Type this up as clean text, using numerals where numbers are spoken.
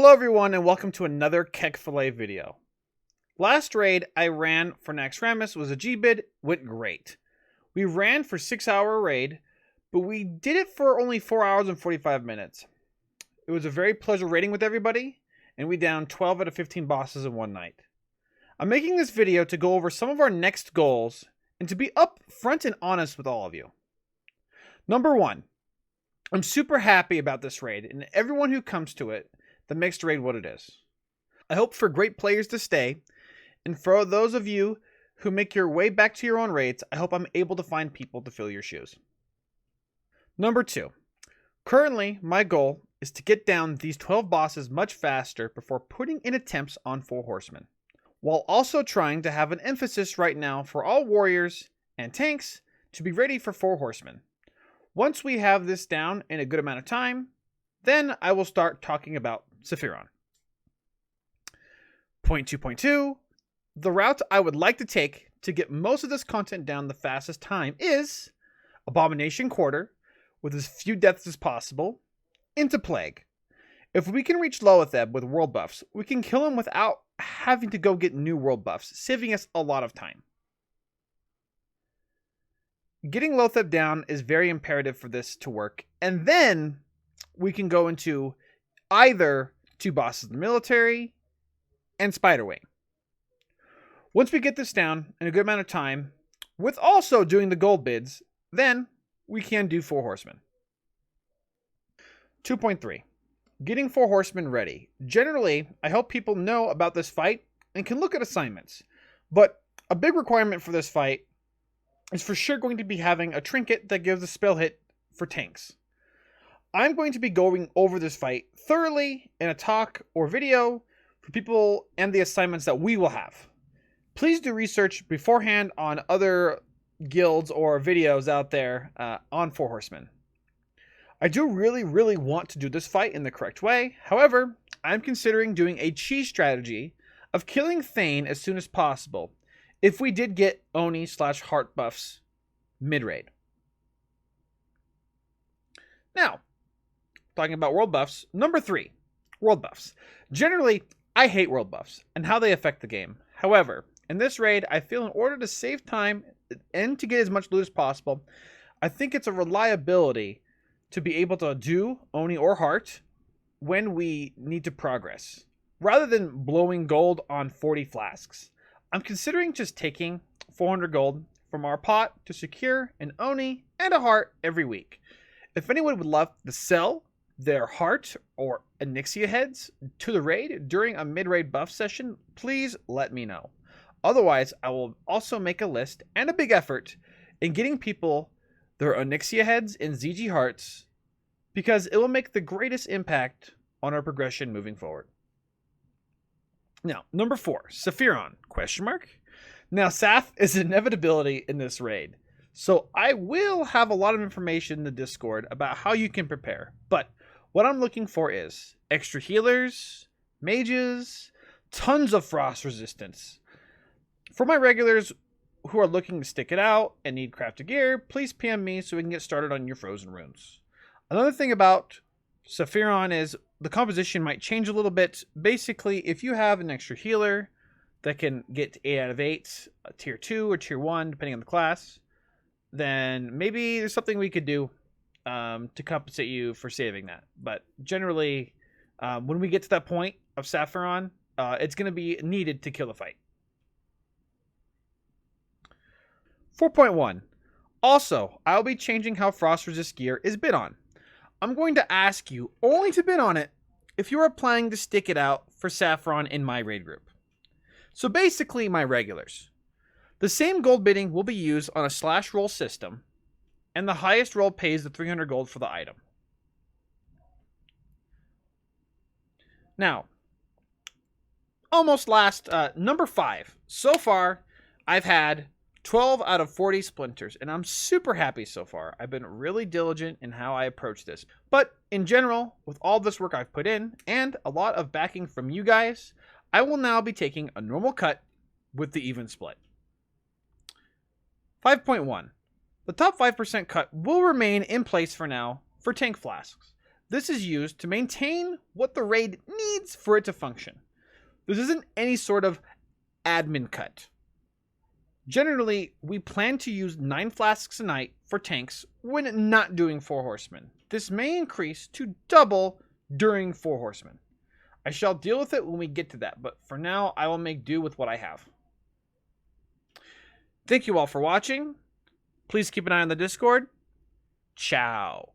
Hello everyone and welcome to another Keg Filet video. Last raid I ran for Naxx was a Gbid, went great. We ran for 6-hour raid, but we did it for only 4 hours and 45 minutes. It was a very pleasure raiding with everybody, and we downed 12 out of 15 bosses in one night. I'm making this video to go over some of our next goals and to be upfront and honest with all of you. Number 1, I'm super happy about this raid and everyone who comes to it that makes the raid what it is. I hope for great players to stay, and for those of you who make your way back to your own raids, I hope I'm able to find people to fill your shoes. Number 2, currently my goal is to get down these 12 bosses much faster before putting in attempts on 4 Horsemen, while also trying to have an emphasis right now for all warriors and tanks to be ready for 4 Horsemen. Once we have this down in a good amount of time, then I will start talking about Saffron. Point 2.2, the route I would like to take to get most of this content down the fastest time is Abomination Quarter, with as few deaths as possible, into Plague. If we can reach Loatheb with world buffs, we can kill him without having to go get new world buffs, saving us a lot of time. Getting Loatheb down is very imperative for this to work, and then we can go into either 2 bosses in the military and Spiderwing. Once we get this down in a good amount of time, with also doing the gold bids, then we can do 4 Horsemen. 2.3, getting 4 Horsemen ready. Generally, I hope people know about this fight and can look at assignments, but a big requirement for this fight is for sure going to be having a trinket that gives a spell hit for tanks. I'm going to be going over this fight thoroughly in a talk or video for people and the assignments that we will have. Please do research beforehand on other guilds or videos out there on 4 Horsemen. I do really want to do this fight in the correct way. However, I'm considering doing a cheese strategy of killing Thane as soon as possible if we did get Oni/Heart buffs mid-raid. Now, talking about world buffs, number 3, world buffs. Generally, I hate world buffs and how they affect the game. However, in this raid, I feel in order to save time and to get as much loot as possible, I think it's a reliability to be able to do Oni or Heart when we need to progress, rather than blowing gold on 40 flasks. I'm considering just taking 400 gold from our pot to secure an Oni and a Heart every week. If anyone would love to sell their Heart or Onyxia heads to the raid during a mid-raid buff session, please let me know. Otherwise, I will also make a list and a big effort in getting people their Onyxia heads and ZG Hearts, because it will make the greatest impact on our progression moving forward. Now, number 4, Saffron, ? Now, Saf is an inevitability in this raid, so I will have a lot of information in the Discord about how you can prepare, but what I'm looking for is extra healers, mages, tons of frost resistance. For my regulars who are looking to stick it out and need crafted gear, please PM me so we can get started on your frozen runes. Another thing about Saffron is the composition might change a little bit. Basically, if you have an extra healer that can get 8 out of 8, tier 2 or tier 1, depending on the class, then maybe there's something we could do to compensate you for saving that. But generally, when we get to that point of Saffron, it's going to be needed to kill the fight. 4.1. Also, I'll be changing how frost resist gear is bid on. I'm going to ask you only to bid on it if you are planning to stick it out for Saffron in my raid group. So basically, my regulars. The same gold bidding will be used on a slash roll system, and the highest roll pays the 300 gold for the item. Now, almost last, number 5. So far, I've had 12 out of 40 splinters, and I'm super happy so far. I've been really diligent in how I approach this. But in general, with all this work I've put in, and a lot of backing from you guys, I will now be taking a normal cut with the even split. 5.1. The top 5% cut will remain in place for now for tank flasks. This is used to maintain what the raid needs for it to function. This isn't any sort of admin cut. Generally, we plan to use 9 flasks a night for tanks when not doing 4 horsemen. This may increase to double during 4 horsemen. I shall deal with it when we get to that, but for now, I will make do with what I have. Thank you all for watching. Please keep an eye on the Discord. Ciao.